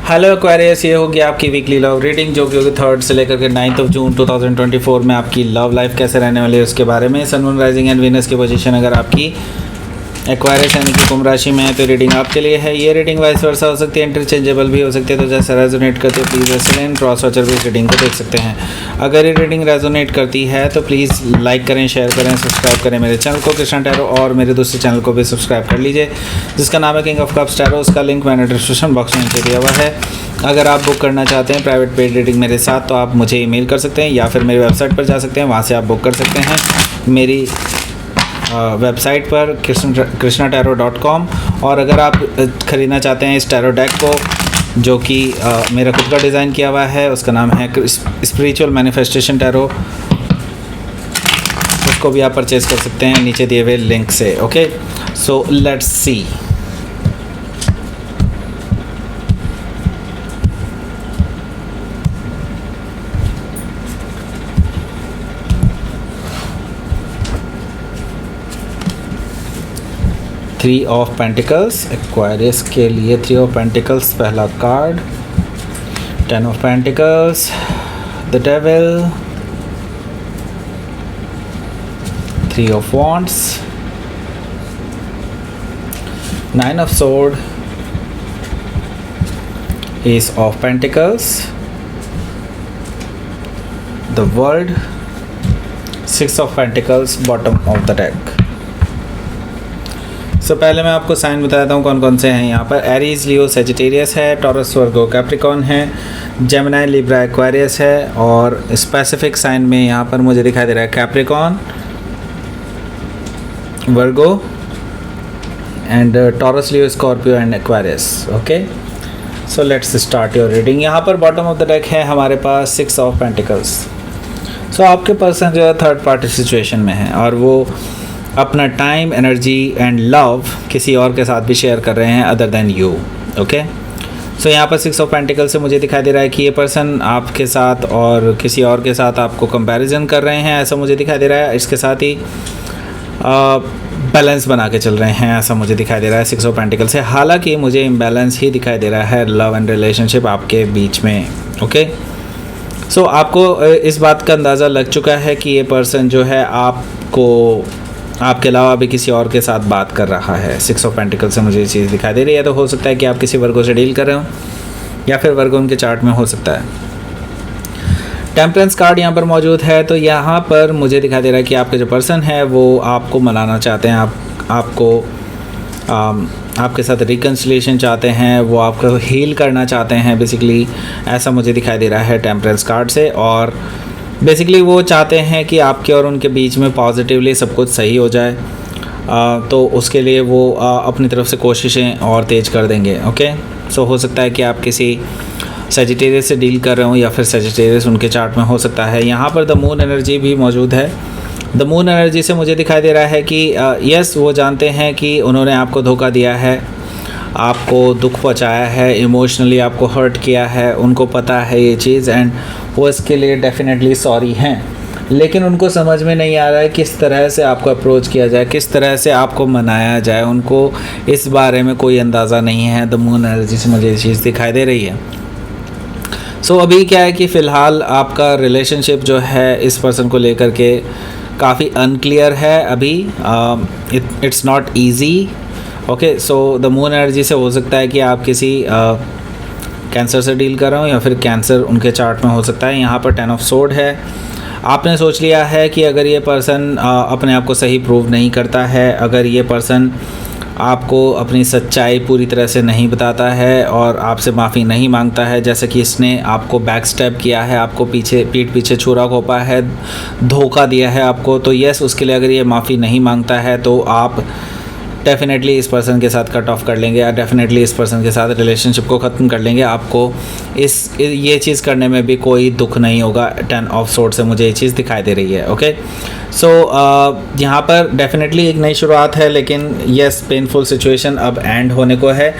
Hello Aquarius, ये होगी आपकी वीकली लव रीडिंग जो कि होगी 3 से लेकर के 9 जून 2024 में आपकी लव लाइफ कैसे रहने वाली है उसके बारे में। सन, मून, राइजिंग एंड वीनस की पोजीशन अगर आपकी एक्वायरियस यानी कि कुंभ राशि में है तो रीडिंग आपके लिए है। ये रीडिंग वाइस वर्सा हो सकती है, इंटरचेंजेबल भी हो सकती है, तो जैसे रेजोनेट करते हो प्लीज़ वैसे लें। क्रॉस वॉचर भी इस रीडिंग को देख सकते हैं। अगर ये रीडिंग रेजोनेट करती है तो प्लीज़ लाइक करें, शेयर करें, सब्सक्राइब करें मेरे चैनल को कृष्णा टैरो, और मेरे दूसरे चैनल को भी सब्सक्राइब कर लीजिए जिसका नाम है किंग ऑफ कप्स टैरो। उसका लिंक मैंने डिस्क्रिप्शन बॉक्स में नीचे दिया हुआ है। अगर आप बुक करना चाहते हैं प्राइवेट पेड रीडिंग मेरे साथ तो आप मुझे ईमेल कर सकते हैं या फिर मेरी वेबसाइट पर जा सकते हैं, वहाँ से आप बुक कर सकते हैं। मेरी वेबसाइट पर krishnataro.com। और अगर आप ख़रीदना चाहते हैं इस टैरो डेक को जो कि मेरा खुद का डिज़ाइन किया हुआ है, उसका नाम है स्पिरिचुअल मैनिफेस्टेशन टैरो, उसको भी आप परचेज़ कर सकते हैं नीचे दिए हुए लिंक से। Okay, so let's see. Three of pentacles Aquarius के लिए, 3 ऑफ पेंटिकल्स पहला card, 10 of pentacles the devil, 3 of wands, 9 of sword, ace of pentacles, the world, 6 of pentacles bottom of the deck. So पहले मैं आपको sign बताता हूँ कौन कौन से हैं यहाँ पर। एरीज, लियो, सेजिटेरियस है, टॉरस, वर्गो, कैप्रिकॉन है, जेमिनी, लिब्रा, एक्वायरियस है, और स्पेसिफिक साइन में यहाँ पर मुझे दिखाई दे रहा है Capricorn, Virgo and Taurus, Leo, Scorpio and Aquarius. Okay, so let's start your reading. यहाँ पर बॉटम ऑफ द डेक है हमारे पास 6 ऑफ पेंटिकल्स। सो आपके पर्सन जो है थर्ड पार्टी सिचुएशन में है और वो अपना टाइम, एनर्जी एंड लव किसी और के साथ भी शेयर कर रहे हैं other than you. Okay, so यहाँ पर 6 ऑफ पेंटिकल से मुझे दिखाई दे रहा है कि ये पर्सन आपके साथ और किसी और के साथ आपको कंपैरिजन कर रहे हैं, ऐसा मुझे दिखाई दे रहा है। इसके साथ ही बैलेंस बना के चल रहे हैं, ऐसा मुझे दिखाई दे रहा है 6 ऑफ पेंटिकल से। हालांकि मुझे इम्बैलेंस ही दिखाई दे रहा है लव एंड रिलेशनशिप आपके बीच में। ओके, सो आपको इस बात का अंदाज़ा लग चुका है कि ये पर्सन जो है आपके अलावा भी किसी और के साथ बात कर रहा है। 6 ऑफ पेंटिकल से मुझे ये चीज़ दिखाई दे रही है। तो हो सकता है कि आप किसी वर्गो से डील कर रहे हो या फिर वर्गो उनके चार्ट में हो सकता है। टेम्परेंस कार्ड यहाँ पर मौजूद है, तो यहाँ पर मुझे दिखाई दे रहा है कि आपके जो पर्सन है वो आपको मनाना चाहते हैं, आपके साथ रिकन्सिलिएशन चाहते हैं, वो आपको हील करना चाहते हैं बेसिकली, ऐसा मुझे दिखाई दे रहा है टेम्परेंस कार्ड से। और बेसिकली वो चाहते हैं कि आपके और उनके बीच में पॉजिटिवली सब कुछ सही हो जाए, तो उसके लिए वो अपनी तरफ से कोशिशें और तेज़ कर देंगे। ओके, सो हो सकता है कि आप किसी सेजिटेरियस से डील कर रहे हो या फिर सेजिटेरियस उनके चार्ट में हो सकता है। यहाँ पर द मून एनर्जी भी मौजूद है। द मून एनर्जी से मुझे दिखाई दे रहा है कि यस, वो जानते हैं कि उन्होंने आपको धोखा दिया है, आपको दुख पहुंचाया है, इमोशनली आपको हर्ट किया है, उनको पता है ये चीज़ एंड वो इसके लिए डेफिनेटली सॉरी हैं। लेकिन उनको समझ में नहीं आ रहा है किस तरह से आपको अप्रोच किया जाए, किस तरह से आपको मनाया जाए, उनको इस बारे में कोई अंदाज़ा नहीं है। द मून एनर्जी से मुझे ये चीज़ दिखाई दे रही है। सो अभी क्या है कि फ़िलहाल आपका रिलेशनशिप जो है इस पर्सन को लेकर के काफ़ी अनक्लियर है अभी। It's not easy. Okay, so the moon energy से हो सकता है कि आप किसी कैंसर से डील कर रहे हो या फिर कैंसर उनके चार्ट में हो सकता है। यहाँ पर 10 ऑफ सोर्ड है। आपने सोच लिया है कि अगर ये पर्सन अपने आप को सही प्रूव नहीं करता है, अगर ये पर्सन आपको अपनी सच्चाई पूरी तरह से नहीं बताता है और आपसे माफ़ी नहीं मांगता है, जैसे कि इसने आपको बैक स्टेप किया है, आपको पीठ पीछे छुरा घोंपा है, धोखा दिया है आपको, तो यस, उसके लिए अगर ये माफ़ी नहीं मांगता है तो आप डेफिनेटली इस पर्सन के साथ कट ऑफ कर लेंगे या डेफिनेटली इस पर्सन के साथ रिलेशनशिप को ख़त्म कर लेंगे। आपको ये चीज़ करने में भी कोई दुख नहीं होगा। 10 ऑफ सोर्ड से मुझे ये चीज़ दिखाई दे रही है। ओके, सो यहाँ पर डेफिनेटली एक नई शुरुआत है, लेकिन यस, पेनफुल सिचुएशन अब एंड होने को है।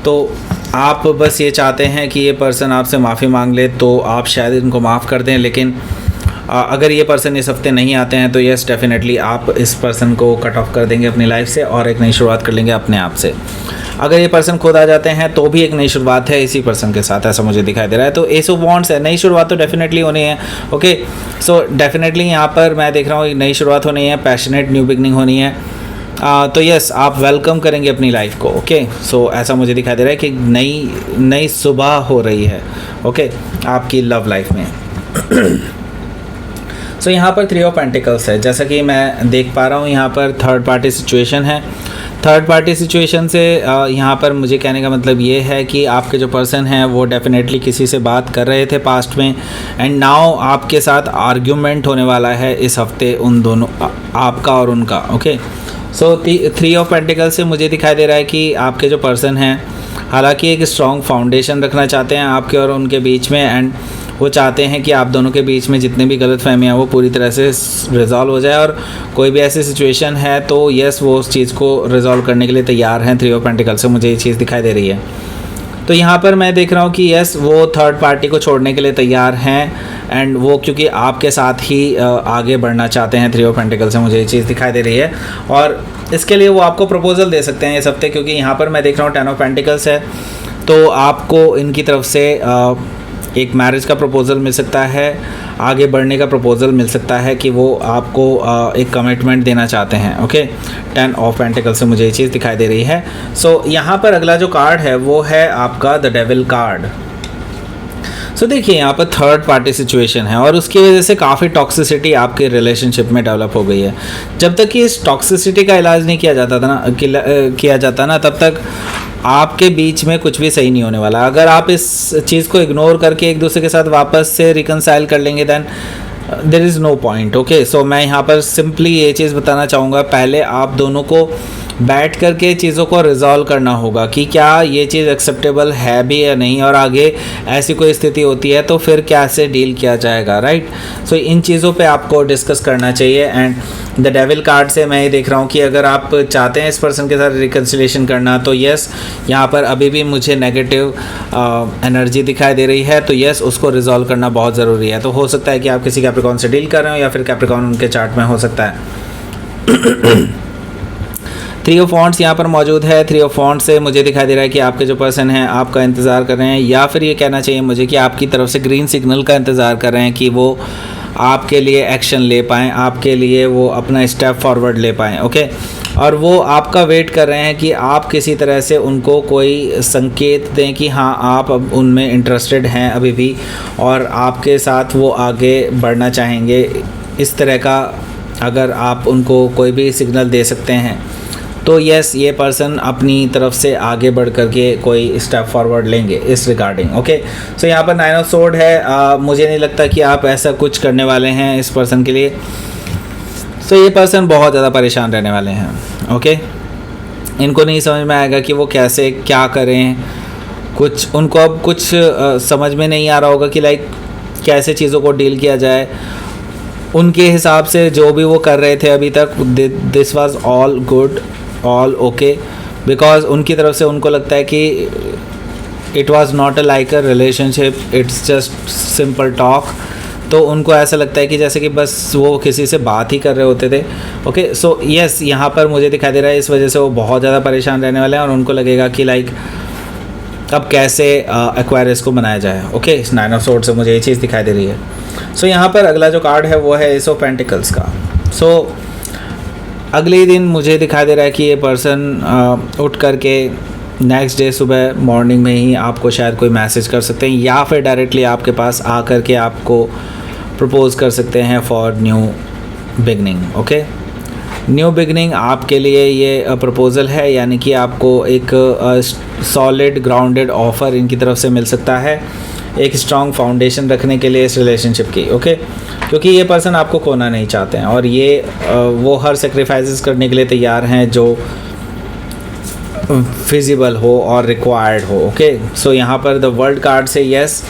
तो आप बस ये चाहते हैं कि ये पर्सन आपसे माफ़ी मांग ले तो आप शायद इनको माफ़ कर दें, लेकिन अगर ये पर्सन इस हफ्ते नहीं आते हैं तो यस डेफिनेटली आप इस पर्सन को कट ऑफ कर देंगे अपनी लाइफ से और एक नई शुरुआत कर लेंगे अपने आप से। अगर ये पर्सन खुद आ जाते हैं तो भी एक नई शुरुआत है इसी पर्सन के साथ, ऐसा मुझे दिखाई दे रहा है। तो एस ऑफ वॉन्ड्स है, नई शुरुआत तो डेफिनेटली होनी है। ओके, सो डेफिनेटली यहाँ पर मैं देख रहा हूँ नई शुरुआत होनी है, पैशनेट न्यू बिगनिंग होनी है। तो यस, आप वेलकम करेंगे अपनी लाइफ को। ओके, सो ऐसा मुझे दिखाई दे रहा है कि नई सुबह हो रही है। ओके, आपकी लव लाइफ में। सो यहाँ पर 3 ऑफ पेंटिकल्स है, जैसा कि मैं देख पा रहा हूँ यहाँ पर थर्ड पार्टी सिचुएशन है। थर्ड पार्टी सिचुएशन से यहाँ पर मुझे कहने का मतलब ये है कि आपके जो पर्सन हैं वो डेफिनेटली किसी से बात कर रहे थे पास्ट में, एंड नाउ आपके साथ आर्ग्यूमेंट होने वाला है इस हफ्ते उन दोनों, आपका और उनका। ओके, सो 3 ऑफ पेंटिकल से मुझे दिखाई दे रहा है कि आपके जो पर्सन हैं हालांकि एक स्ट्रॉन्ग फाउंडेशन रखना चाहते हैं आपके और उनके बीच में, एंड वो चाहते हैं कि आप दोनों के बीच में जितने भी गलतफहमियां वो पूरी तरह से रिज़ॉल्व हो जाए, और कोई भी ऐसी सिचुएशन है तो यस वो उस चीज़ को रिज़ॉल्व करने के लिए तैयार हैं। 3 ऑफ पेंटिकल से मुझे ये चीज़ दिखाई दे रही है। तो यहाँ पर मैं देख रहा हूँ कि यस वो थर्ड पार्टी को छोड़ने के लिए तैयार हैं, एंड वो क्योंकि आपके साथ ही आगे बढ़ना चाहते हैं। 3 ऑफ पेंटिकल से मुझे ये चीज़ दिखाई दे रही है, और इसके लिए वो आपको प्रपोज़ल दे सकते हैं इस हफ्ते, क्योंकि यहाँ पर मैं देख रहा हूँ 10 ऑफ पेंटिकल्स है। तो आपको इनकी तरफ से एक मैरिज का प्रपोज़ल मिल सकता है, आगे बढ़ने का प्रपोज़ल मिल सकता है कि वो आपको एक कमिटमेंट देना चाहते हैं। ओके, 10 ऑफ पेंटिकल से मुझे ये चीज़ दिखाई दे रही है। सो यहाँ पर अगला जो कार्ड है वो है आपका द डेविल कार्ड। सो देखिए यहाँ पर थर्ड पार्टी सिचुएशन है, और उसकी वजह से काफ़ी टॉक्सिसिटी आपके रिलेशनशिप में डेवलप हो गई है। जब तक कि इस टॉक्सिसिटी का इलाज नहीं किया जाता ना तब तक आपके बीच में कुछ भी सही नहीं होने वाला। अगर आप इस चीज़ को इग्नोर करके एक दूसरे के साथ वापस से रिकनसाइल कर लेंगे then there is no point. Okay, so मैं यहाँ पर सिंपली ये चीज़ बताना चाहूँगा, पहले आप दोनों को बैठ करके चीज़ों को रिजॉल्व करना होगा कि क्या ये चीज़ एक्सेप्टेबल है भी या नहीं, और आगे ऐसी कोई स्थिति होती है तो फिर कैसे डील किया जाएगा, राइट। सो इन चीज़ों पे आपको डिस्कस करना चाहिए। एंड द डेविल कार्ड से मैं ये देख रहा हूँ कि अगर आप चाहते हैं इस पर्सन के साथ रिकन्सिलेशन करना तो यस, यहाँ पर अभी भी मुझे नेगेटिव एनर्जी दिखाई दे रही है, तो यस उसको रिजॉल्व करना बहुत ज़रूरी है। तो हो सकता है कि आप किसी कैप्रिकॉर्न से डील कर रहे हो, या फिर कैप्रिकॉर्न उनके चार्ट में हो सकता है। 3 ऑफ वॉन्ड्स यहाँ पर मौजूद है। 3 ऑफ वॉन्ड्स से मुझे दिखाई दे रहा है कि आपके जो पर्सन हैं आपका इंतज़ार कर रहे हैं, या फिर ये कहना चाहिए मुझे कि आपकी तरफ से ग्रीन सिग्नल का इंतज़ार कर रहे हैं कि वो आपके लिए एक्शन ले पाएँ, आपके लिए वो अपना स्टेप फॉरवर्ड ले पाएँ। ओके, और वो आपका वेट कर रहे हैं कि आप किसी तरह से उनको कोई संकेत दें कि हाँ आप अब उनमें इंटरेस्टेड हैं अभी भी, और आपके साथ वो आगे बढ़ना चाहेंगे। इस तरह का अगर आप उनको कोई भी सिग्नल दे सकते हैं तो यस ये पर्सन अपनी तरफ से आगे बढ़ करके कोई स्टेप फॉरवर्ड लेंगे इस रिगार्डिंग। ओके, सो यहाँ पर 9 ऑफ सोर्ड है। मुझे नहीं लगता कि आप ऐसा कुछ करने वाले हैं इस पर्सन के लिए। सो ये पर्सन बहुत ज़्यादा परेशान रहने वाले हैं। ओके, इनको नहीं समझ में आएगा कि वो कैसे क्या करें, कुछ उनको अब कुछ समझ में नहीं आ रहा होगा कि लाइक कैसे चीज़ों को डील किया जाए। उनके हिसाब से जो भी वो कर रहे थे अभी तक this was all good, all okay, because उनकी तरफ से उनको लगता है कि it was not a like a relationship, it's just simple talk. तो उनको ऐसा लगता है कि जैसे कि बस वो किसी से बात ही कर रहे होते थे। ओके, सो यस यहाँ पर मुझे दिखाई दे रहा है इस वजह से वो बहुत ज़्यादा परेशान रहने वाले हैं, और उनको लगेगा कि लाइक अब कैसे एक्वायरियस को बनाया जाए। ओके, 9 ऑफ सोर्ड से मुझे ये चीज़ दिखाई दे रही है। सो यहाँ पर अगला जो कार्ड है वो है एस ऑफ पेंटिकल्स का। सो अगले ही दिन मुझे दिखाई दे रहा है कि ये पर्सन उठ करके नेक्स्ट डे सुबह मॉर्निंग में ही आपको शायद कोई मैसेज कर सकते हैं, या फिर डायरेक्टली आपके पास आ कर के आपको प्रपोज़ कर सकते हैं for new beginning. Okay, new beginning आपके लिए ये प्रपोज़ल है, यानी कि आपको एक सॉलिड ग्राउंडेड ऑफ़र इनकी तरफ से मिल सकता है, एक स्ट्रॉन्ग फाउंडेशन रखने के लिए इस रिलेशनशिप की। ओके, क्योंकि ये पर्सन आपको खोना नहीं चाहते हैं, और ये वो हर सेक्रीफाइसेस करने के लिए तैयार हैं जो फिजिबल हो और रिक्वायर्ड हो। ओके, सो यहाँ पर द वर्ल्ड कार्ड से यस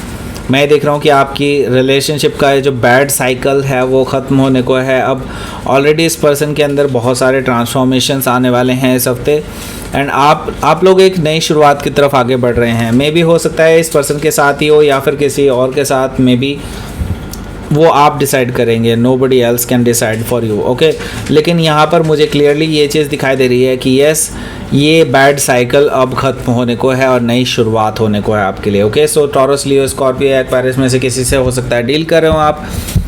मैं देख रहा हूँ कि आपकी रिलेशनशिप का जो बैड साइकिल है वो ख़त्म होने को है। अब ऑलरेडी इस पर्सन के अंदर बहुत सारे ट्रांसफॉर्मेशंस आने वाले हैं इस हफ्ते, एंड आप लोग एक नई शुरुआत की तरफ आगे बढ़ रहे हैं। मे भी हो सकता है इस पर्सन के साथ ही हो, या फिर किसी और के साथ मे बी वो आप डिसाइड करेंगे, nobody else can decide for you, okay. लेकिन यहाँ पर मुझे क्लियरली ये चीज़ दिखाई दे रही है कि यस, ये बैड साइकिल अब ख़त्म होने को है और नई शुरुआत होने को है आपके लिए, ओके। सो टॉरस, लियो, स्कॉर्पियो या एक्वेरियस में से किसी से हो सकता है डील कर रहे हो आप,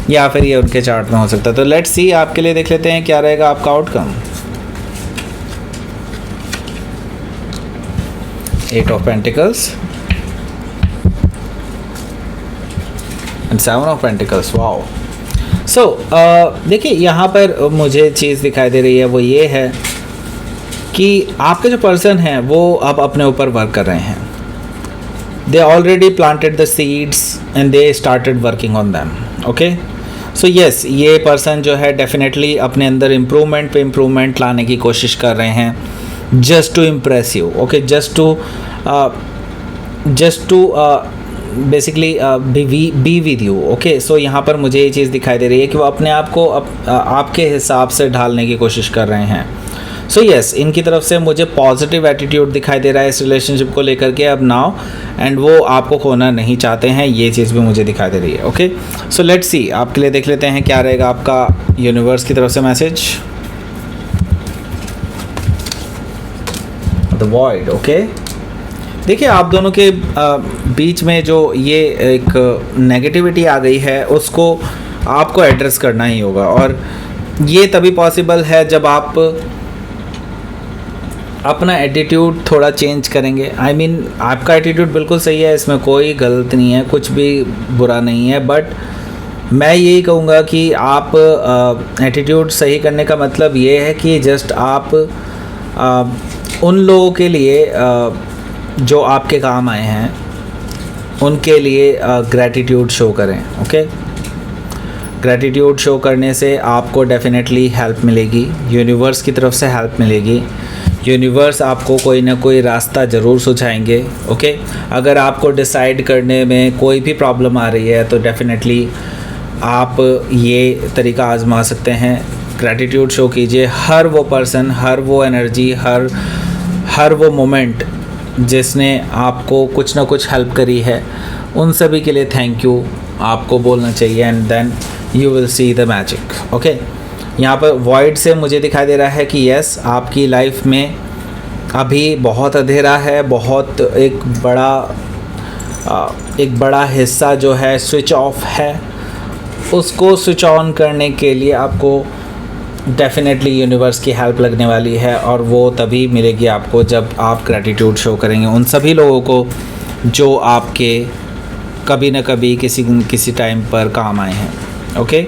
या फिर ये उनके चार्ट में हो सकता है। तो लेट्स सी, आपके लिए देख लेते हैं क्या रहेगा आपका outcome. 8 of pentacles and 7 of pentacles, wow. So देखिए यहाँ पर मुझे चीज़ दिखाई दे रही है, वो ये है कि आपके जो पर्सन हैं वो अब अपने ऊपर वर्क कर रहे हैं। They already planted the seeds and they started working on them, okay. So yes, ये पर्सन जो है डेफिनेटली अपने अंदर इम्प्रूवमेंट पे इम्प्रूवमेंट लाने की कोशिश कर रहे हैं, just to impress you, okay, just to basically be with you, okay. So यहाँ पर मुझे ये चीज़ दिखाई दे रही है कि वो अपने आप को आपके हिसाब से ढालने की कोशिश कर रहे हैं। सो यस, इनकी तरफ से मुझे पॉजिटिव एटीट्यूड दिखाई दे रहा है इस रिलेशनशिप को लेकर के अब नाउ, एंड वो आपको खोना नहीं चाहते हैं, ये चीज़ भी मुझे दिखाई दे रही है, ओके। सो लेट्स सी, आपके लिए देख लेते हैं क्या रहेगा आपका यूनिवर्स की तरफ से मैसेज। The void, okay. देखिए आप दोनों के बीच में जो ये एक नेगेटिविटी आ गई है उसको आपको एड्रेस करना ही होगा, और ये तभी पॉसिबल है जब आप अपना एटीट्यूड थोड़ा चेंज करेंगे। आई मीन आपका एटीट्यूड बिल्कुल सही है, इसमें कोई गलत नहीं है, कुछ भी बुरा नहीं है, बट मैं यही कहूँगा कि आप एटीट्यूड सही करने का मतलब ये है कि जस्ट आप उन लोगों के लिए जो आपके काम आए हैं उनके लिए ग्रैटिट्यूड शो करें, ओके। ग्रैटिट्यूड शो करने से आपको डेफिनेटली हेल्प मिलेगी, यूनिवर्स की तरफ से हेल्प मिलेगी। यूनिवर्स आपको कोई ना कोई रास्ता ज़रूर सुझाएंगे, ओके। अगर आपको डिसाइड करने में कोई भी प्रॉब्लम आ रही है तो डेफिनेटली आप ये तरीका आजमा सकते हैं। ग्रैटिट्यूड शो कीजिए, हर वो पर्सन, हर वो एनर्जी, हर वो मोमेंट जिसने आपको कुछ ना कुछ हेल्प करी है, उन सभी के लिए थैंक यू आपको बोलना चाहिए, and then you will see the magic, okay. यहाँ पर वॉइड से मुझे दिखाई दे रहा है कि यस, आपकी लाइफ में अभी बहुत अंधेरा है, बहुत एक बड़ा हिस्सा जो है स्विच ऑफ है, उसको स्विच ऑन करने के लिए आपको डेफिनेटली यूनिवर्स की हेल्प लगने वाली है, और वो तभी मिलेगी आपको जब आप ग्रैटिट्यूड शो करेंगे उन सभी लोगों को जो आपके कभी ना कभी किसी टाइम पर काम आए हैं, ओके।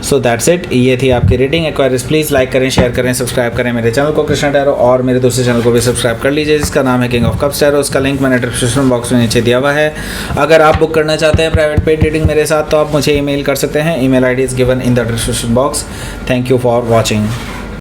सो दैट्स इट, ये थी आपकी रीडिंग। एक्वेरियस प्लीज़ लाइक करें, शेयर करें, सब्सक्राइब करें मेरे चैनल को कृष्णा टैरो, और मेरे दूसरे चैनल को भी सब्सक्राइब कर लीजिए जिसका नाम है किंग ऑफ कप्स टैरो। उसका लिंक मैंने डिस्क्रिप्शन बॉक्स में नीचे दिया हुआ है। अगर आप बुक करना चाहते हैं प्राइवेट पेड रीडिंग मेरे साथ तो आप मुझे ईमेल कर सकते हैं। Email ID is given in the description box. Thank you for watching.